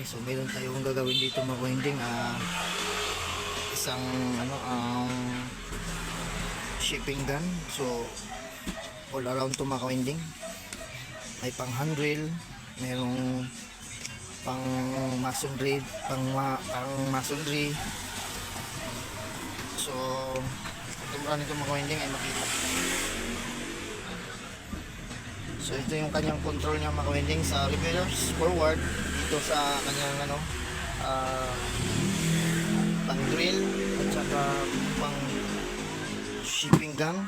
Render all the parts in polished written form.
so meron tayong gagawin dito mga winding, isang shipping gun. So all around to mga winding, may pang handrail, merong pang masonry, pang masonry. So tumura nito mga winding ay makita. So ito yung kanyang control niya mga winding, sa reverse forward dito sa kanyang pang drill at saka pang shipping gun.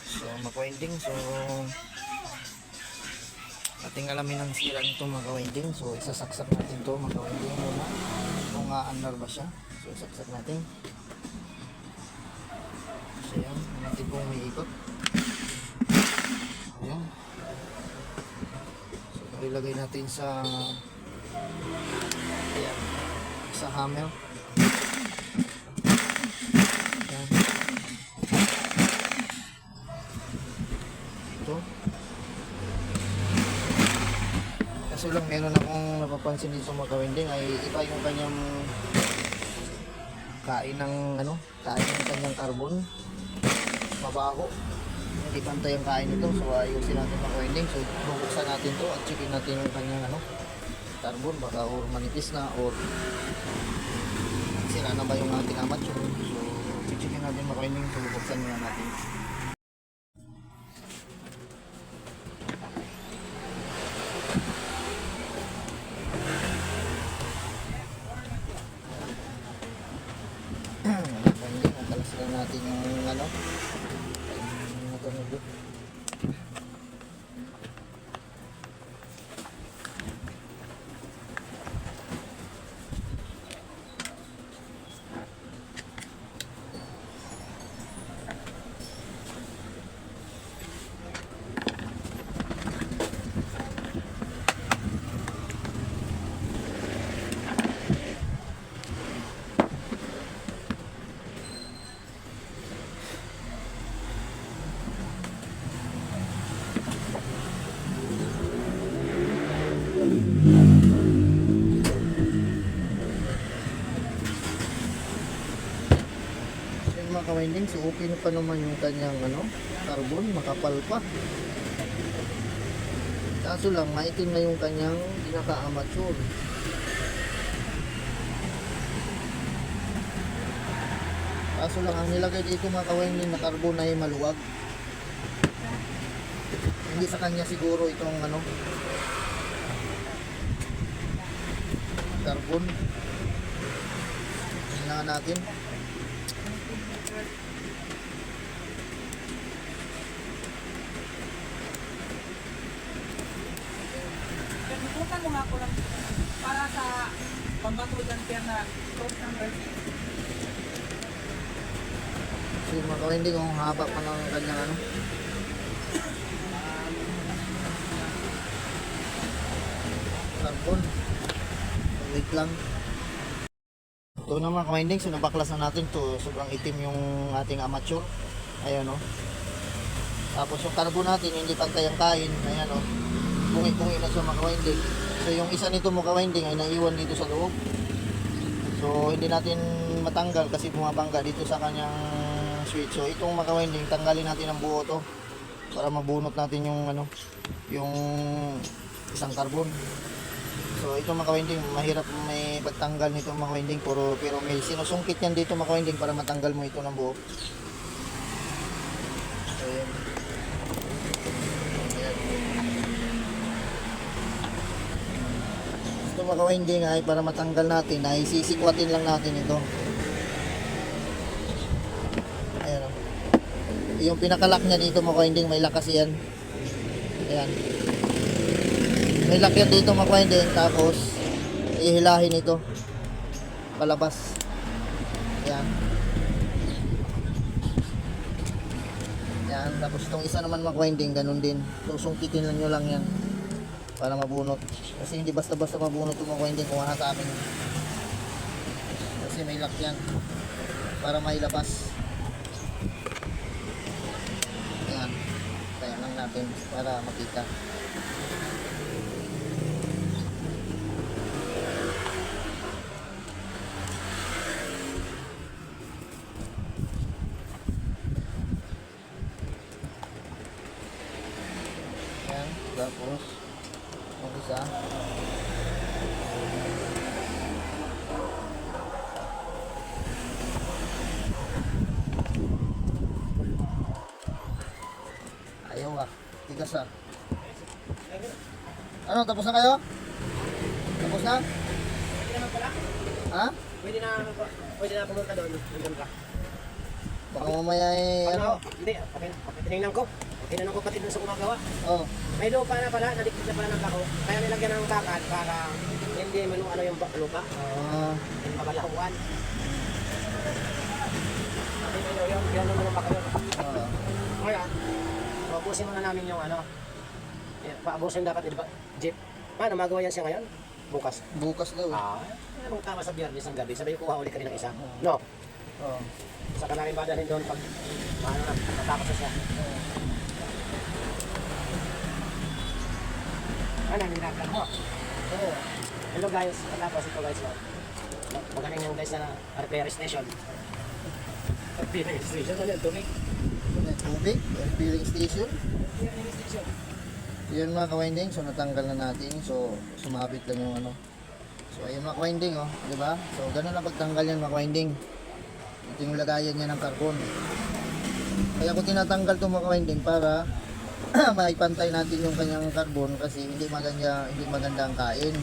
So mga winding, so ating alamin ang sira nito mga winding. So isasaksak natin to mga winding muna kung andar ba siya. So isaksak natin. So yan, natin kung may ikot. Ayan. So ilagay natin sa ayan, sa hammer. Ayan. Ito. Kaso lang meron akong napapansin dito mga kawinding, ay iba yung kanyang kain ng kain ng kanyang carbon. Mabaho. Hindi pantay ang kain nito, so ayusin natin mga winding. So bubuksan natin to at checkin natin yung kanyang carbon, baka or manipis na or sira na ba yung ating amateur. So checkin natin mga winding, so bubuksan muna natin. Winding, matalas lang natin yung natunog. Mga ka-winding, so okay na pa naman yung kanyang carbon, makapal pa. Kaso lang maitim na yung kanyang pinaka-amateur. Kaso lang ang nilagay dito mga ka-winding na carbon ay maluwag. Hindi sa kanya siguro itong carbon. Tingnan natin. Bukan mo nga ko lang para sa pambatudan kaya na cross number. So mga ka-winding, kung haba pa ng kanyang carbon. Wait lang. Ito na mga ka-winding, so nabaklas na natin to. Sobrang itim yung ating amateur. Ayan Tapos yung carbon natin, hindi pantay ang kain. Ayan bungi-bungi na siya mga ka-winding. So yung isa nito mga ka-winding ay naiwan dito sa loob. So hindi natin matanggal kasi bumabangga dito sa kanyang switch. So itong mga ka-winding, tanggalin natin ang buo to para mabunot natin yung yung isang carbon. So ito mga ka-winding, mahirap may pagtanggal nito mga ka-winding, pero may sinusungkit yan dito mga ka-winding para matanggal mo ito ng buo. So yan. Ito mga ka-winding ay para matanggal natin ay sisikwatin lang natin ito. Ayan yung pinakalak niya dito mga ka-winding, may lock kasi yan. Ayan. May lock yan dito mga ka-winding, tapos ihilahin ito palabas. Ayan. Ayan. Tapos itong isa naman mga ka-winding, ganun din. Susungkitin lang nyo lang yan para mabunot. Kasi hindi basta-basta mabunot itong mga ka-winding kung sa amin. Kasi may lock yan para mailabas. Ayan. Kaya lang natin para makita. ah. Ano, tapos na kayo? Tapos na? Pwede naman pala. Ha? Pwede na pumunta doon. Nandun ka. Baka mamaya eh, ano? Hindi. Okay. Tinignan ko. Tinanong ko pati doon sa gumagawa. Oh. May lupa na pala. Nadikit na pala ng bako. Kaya nilagyan ng bakal para hindi ano yung lupa. Ah, Hindi magalahuan. Yan naman ang bako yun. ah. Kaya, paubusin muna namin yung ano. Paubusin dapat, di ba? Jeep. Paano, magawa yan siya ngayon? Bukas. Bukas daw. Anong tama sa biyernes ng gabi? Sabi ko, kuha ulit ka din ng isa. No. Oh. Saka namin ba dalhin doon pag ano na, matapos na siya. Ano, nilagyan mo? Oo. Hello guys, tapos ito guys. Magaling yung guys na repair station. Repair station, ano yung tubig? Tubig, air filling station. Repair station. Yun mga ka-winding, so natanggal na natin. So sumabit lang yung ano. So ayun mga ka-winding, oh, di ba? So ganun lang pagtanggal yan mga ka-winding. Ito yung lagayan niya ng carbon. Kaya ko tinatanggal ito mga ka-winding para maipantay natin yung kanyang carbon kasi hindi maganda ang kain.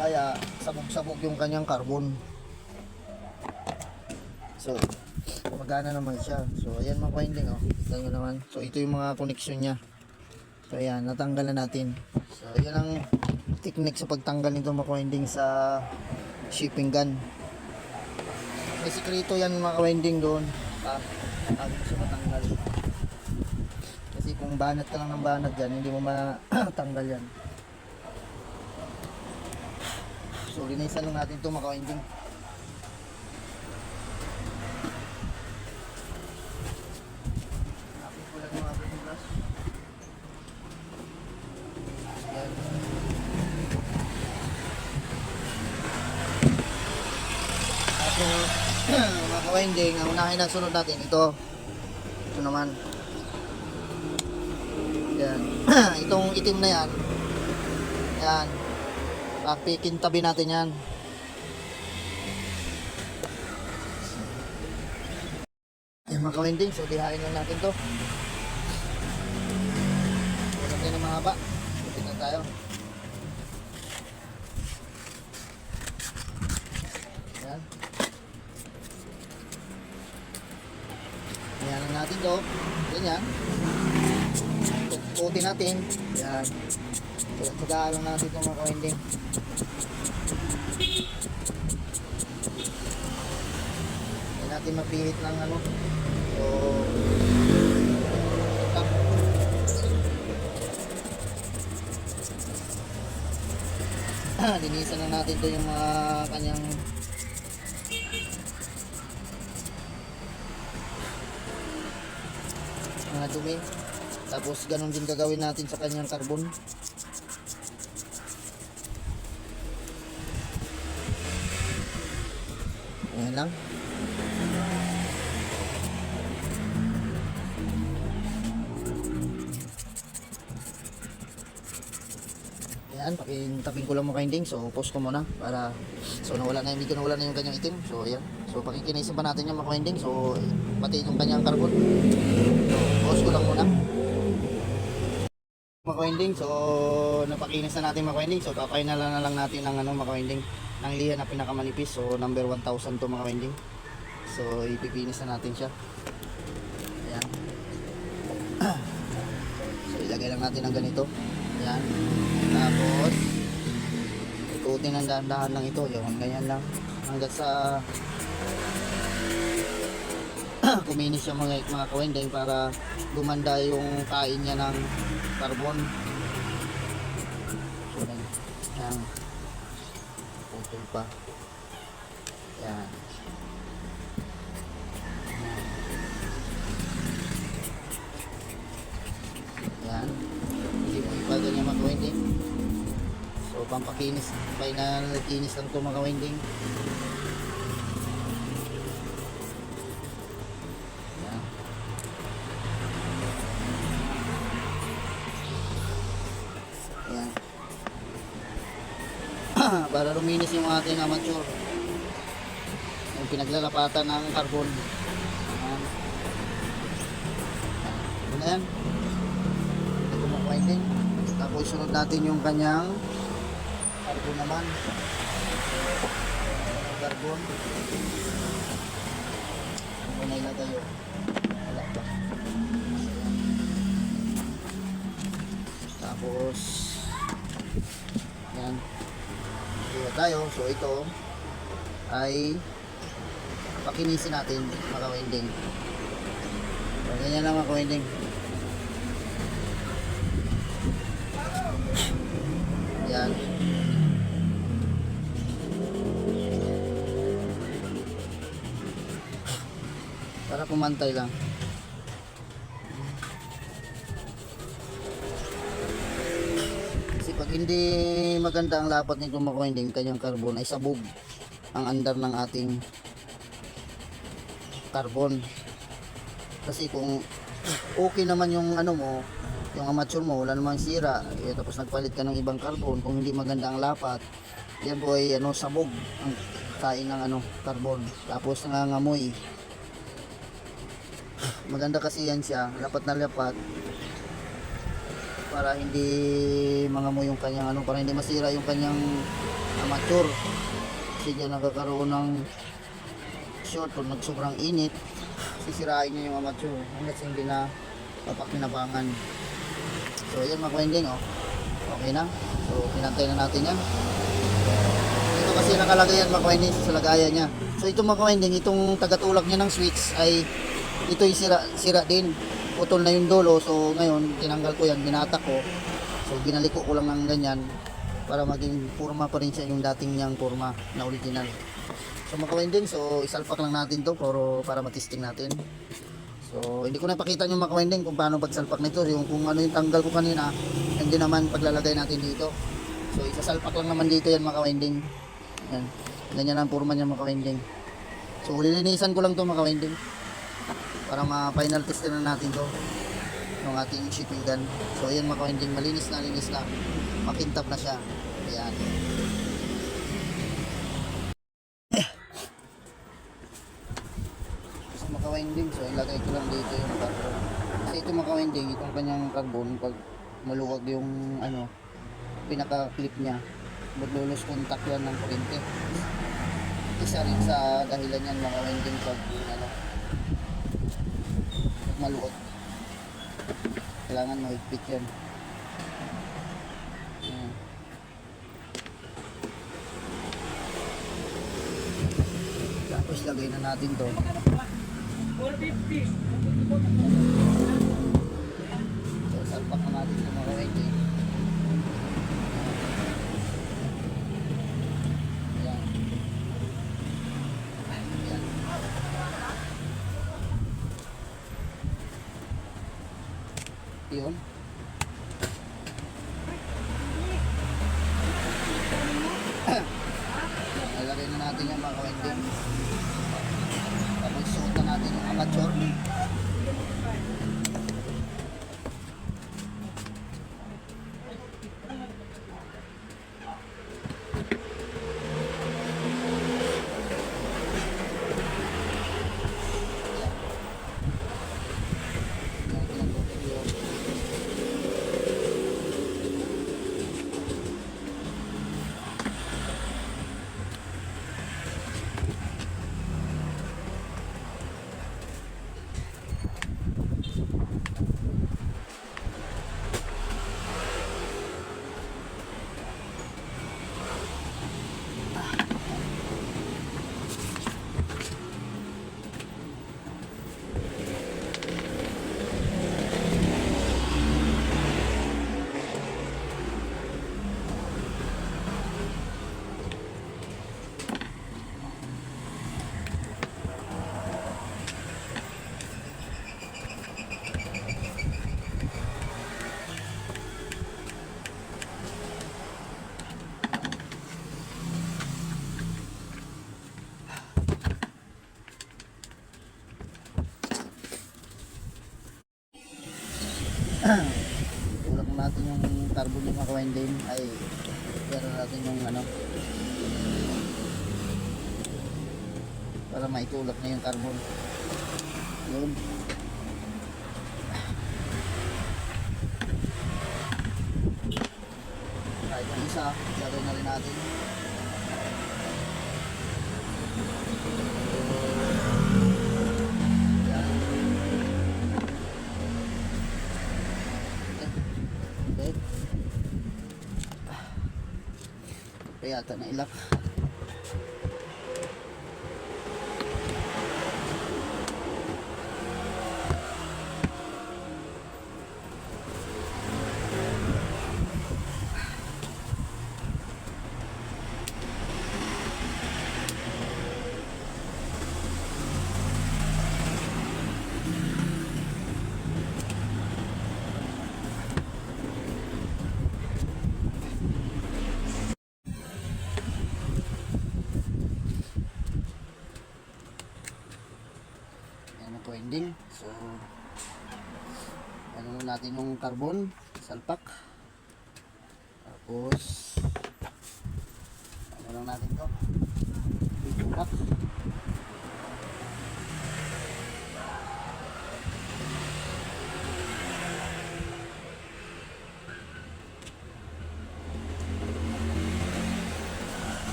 Kaya sabog-sabog yung kanyang carbon. So magana naman siya. So ayan mga ka-winding, oh. Tignan nyo naman. So ito yung mga connection niya. So ayan, natanggal na natin. So yan ang technique sa pagtanggal nito mga ka-winding sa shipping gun. May sikreto yan mga ka-winding doon. Bago mo siya matanggal. Kasi kung banat ka lang ng banat dyan, hindi mo matanggal yan. So linisan lang natin ito mga ka-winding. Napit ko lang yung ating brush. Ayan. Tapos mga ka-winding, ang unahin na sunod natin ito naman yan. Itong itim na yan pakikintabi natin yan. Yan mga ka-winding, so lihain lang natin to. Huwag natin na mahaba, lupit na tayo. Yan. Yan lang natin to. Ganyan. Tututin natin. Yan. Tagaan lang natin itong mga ka-winding. Hindi natin mapilit ng ano. So, tap. Linisan na natin to yung mga kanyang mga dumi. Tapos ganun din gagawin natin sa kanyang carbon. Ayan lang. Ayan, pakintapin ko lang mga ka-winding. So post ko muna para nawala na, hindi ko nawala na yung kanyang itim. So ayan. So pakikinisin pa natin yung mga ka-winding. So pati yung kanyang carbon. So post ko lang muna. Mga ka-winding, so napakinis na natin mga ka-winding. So papainalan na lang natin ng mga ka-winding ng liha na pinakamanipis. So number 1000 to mga ka-winding. So ipipinis na natin siya. Ayan. So ilagay lang natin ng ganito. Ayan. Tapos ikutin ng dahan-dahan lang ito. Yung ganyan lang hanggang sa kuminis yung mga ka-winding para gumanda yung kain niya ng carbon. So yan. Putol pa. Yan. Yan. Hindi mo ipagan yung mga ka-winding. So pampakinis, final kinis lang ito mga ka-winding. Yan. Yan. Para luminis yung ating amateur. Yung pinaglalapatan ng carbon. Yan. Yan. Yan. winding. Tapos sunod natin yung kanyang carbon naman. Carbon. Ano na ilagay yun? Wala pa. Tapos yan. Dito tayo. So ito ay pakinisin natin mga ka-winding. So ganyan lang mga ka-winding. Yan. Para pumantay lang. Kasi pag hindi maganda ang lapat nito mga ka-winding, kanyang carbon ay sabog ang andar ng ating carbon. Kasi kung okay naman yung ano mo, yung amateur mo, wala namang sira, tapos nagpalit ka ng ibang carbon, kung hindi maganda ang lapat, yan po ay ano, sabog ang kain ng ano, carbon. Tapos nangangamoy. Maganda kasi yan siya, lapat na lapat, para hindi mangamoy yung kanyang ano, para hindi masira yung kanyang amateur. Kasi dyan nagkakaroon ng short o nagsobrang init, sisirain niya yung amateur hanggat hindi na papakinabangan. So yan mga ka-winding, oh. Okay na. So pinantay na natin yan. Ito kasi nakalagay yan mga ka-winding sa lagayan niya. So ito mga ka-winding, itong tagatulak niya ng switch ay ito'y sira din. Putol na yung dulo. So ngayon tinanggal ko yan, binatak ko. So ginaliko ko lang ng ganyan para maging forma pa rin siya yung dating niyang forma na original. So mga ka-winding, so isalpak lang natin to para matesting natin. So hindi ko na pakita yung mga ka-winding kung paano pagsalpak nito, yung kung ano yung tanggal ko kanina, hindi naman paglalagay natin dito. So isasalpak lang naman dito yan mga ka-winding. Yan. Ganyan ang forma niya mga ka-winding. So lilinisan ko lang to mga ka-winding para ma-final test na natin to ng ating shipping gun. So ayan mga ka-winding, malinis na, makintab na siya. Ayan. Winding, so ilagay ko lang dito yung carbon. Kasi ito mga winding, itong kanyang carbon, pag maluwag yung ano, pinaka-clip niya, maglulos contact yan ng kuryente. Isa rin sa dahilan yan mga winding pag ano, pag maluwag, kailangan mahigpit yan. Ayan. Tapos lagay na natin to. 450. So, salpak na natin ito mga winding. Ayan. Ayan. Yun. Nalagay na natin yung mga winding. Tapos suot na natin yung amateur. Tulak natin yung carbon yung mga winding ay pero natin yung ano para maitulak na yung carbon yun. isa, lagay na rin natin. Yan. Okay. Kaya yata na ilak. Yan ang ending. So, ano natin yung carbon, salpak. Tapos, ano lang natin to? Itulak.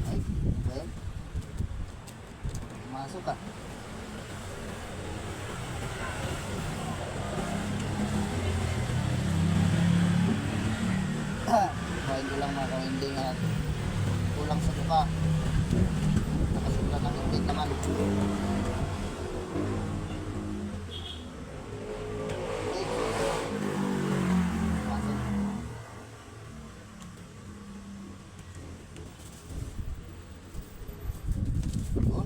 Ay, okay. Masuk ka. Kain ko lang mga ka-ending at kulang sa tuka. Nakasula ng inpit naman. Okay. Masuk. Yun.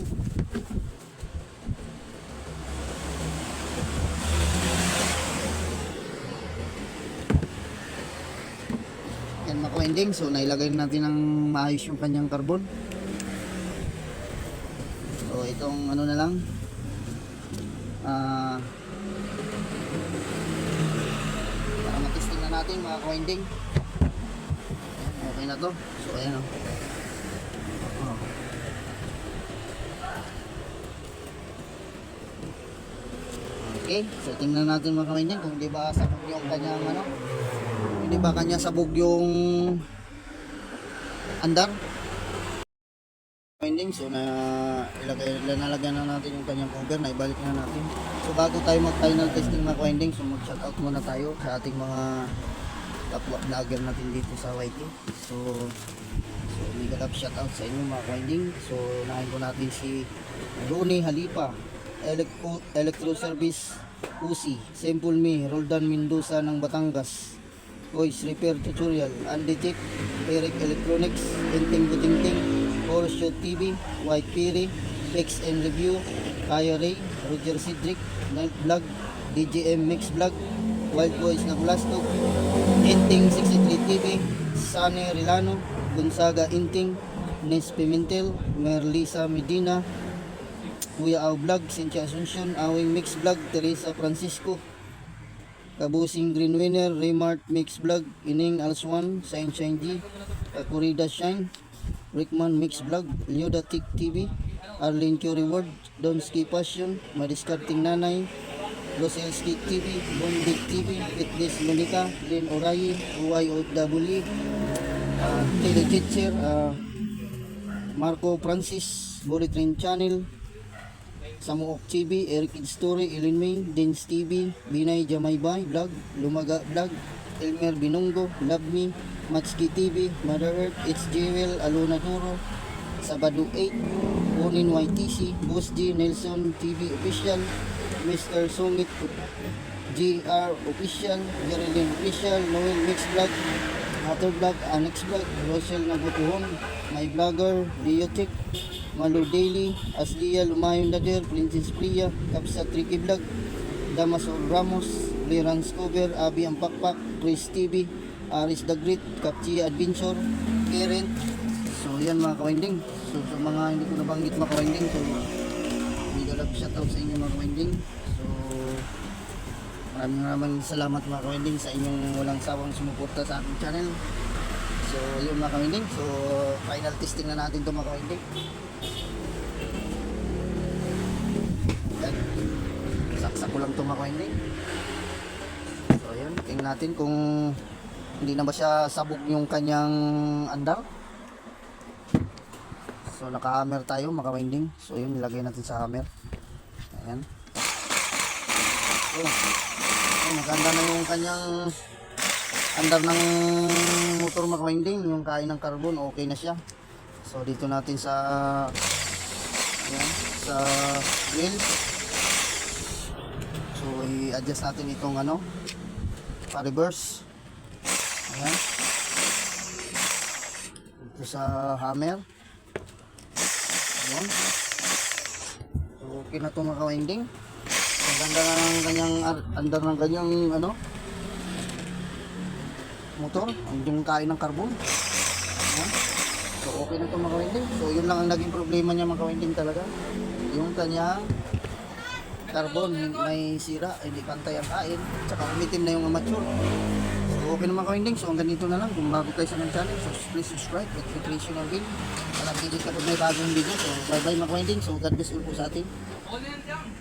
Yan mga ka-ending. So nailagay natin ng maayos yung kanyang carbon. So itong ano na lang, para matesting na natin mga ka-ending. Ayan, okay na to. So ayan o. Oh. Okay, so tingnan natin mga ka-ending kung di ba sabog yung kanyang ano, hindi ba kanya sabog yung andar. Ending, so nalagyan na natin yung kanyang cover, na ibalik na natin. So bago tayo mag final testing mga ka-ending, so mag shoutout muna tayo sa ating mga kapwa vlogger natin dito sa YT. So mega love shoutout sa inyo mga ka-ending. So nahin ko natin si Ronnie Halipa, Electro Service Uzi, Simple Me, Roldan Mendoza ng Batangas, Voice Repair Tutorial, Andy Chick, Eric Electronics, Inting Butingting, Shoot TV, White Piri, XN Review, Kaya Ray, Roger Cedric, Night Vlog, DJM Mix Vlog, Wild Boys na Plastok, Inting 63 TV, Sunny Rilano, Gonzaga Inting, Nes Pimentel, Merlisa Medina, Kuya Au Vlog, Cynthia Asuncion, Awing Mix Vlog, Teresa Francisco, Kabusing Green Winner, Raymart Mix Vlog, Ining Alswan, Sunshine G, Kakurida Shine, Rickman Mix Vlog, Lyoda Tik TV, Arlene Q Reward, Donski Passion, Madiskarting Nanay, Loselski TV, Bondik TV, Fitness Monica, Lynn Orayi, UYOW, Telechatcher, Marco Francis, Bullet Train Channel, Samuok TV, Eric Kid Story, Ellen May, Dins TV, Binay Jamaybay Vlog, Lumaga Vlog, Elmer Binongo, Love Me, Matski TV, Mother Earth, It's Jewel, Alona Duro, Sabado 8, Unin YTC, Boss G, Nelson TV Official, Mr. Sumit, GR Official, Jerilyn Official, Noel Mix Vlog, Hatter Vlog, Annex Vlog, Rochelle Nabutuhon, My Vlogger, Leotech, Malo Daily, Aslia Lumayon Dader, Princess Priya, Kapsa Tricky Vlog, Damasol Ramos, Clearance Cover, Abi Ampakpak, Chris TV, Aris the Great, Kapchia Adventure, Karen. So yan mga ka-winding. So sa mga hindi ko nabanggit mga ka-winding, so mega love shoutout sa inyo mga ka-winding. So maraming salamat mga ka-winding sa inyong walang sawang sumuporta sa aking channel. So yun mga ka-winding. So final testing na natin ito mga ka-winding. Yan. Saksak ko lang ito mga ka-winding. So yun, tingnan natin kung Hindi na ba siya sabog yung kanyang andar? So naka-hammer tayo mga winding. So yun, nilagay natin sa hammer. Ayan. So, maganda na yung kanyang andar ng motor mga winding. Yung kain ng carbon, okay na siya. So dito natin sa ayan, sa wheel. So i-adjust natin itong ano, pa-reverse. Ayan. Dito sa hammer. Ayan. So okay na ito mga ka-winding. Ang ganda na ng kanyang andar ng kanyang ano, motor. Yung kain ng carbon. Ayan. So okay na ito mga ka-winding. So yun lang ang naging problema niya mga ka-winding talaga. Yung kanyang carbon may sira, hindi pantay ang kain, tsaka umitim na yung amateur. So okay na mga ka-winding. So hanggang dito na lang. Kung bago kayo sa ng channel, so please subscribe at click on bell para updated ka pag may bagong video. So bye bye mga ka-winding. So God bless all po sa atin. All yan dyan.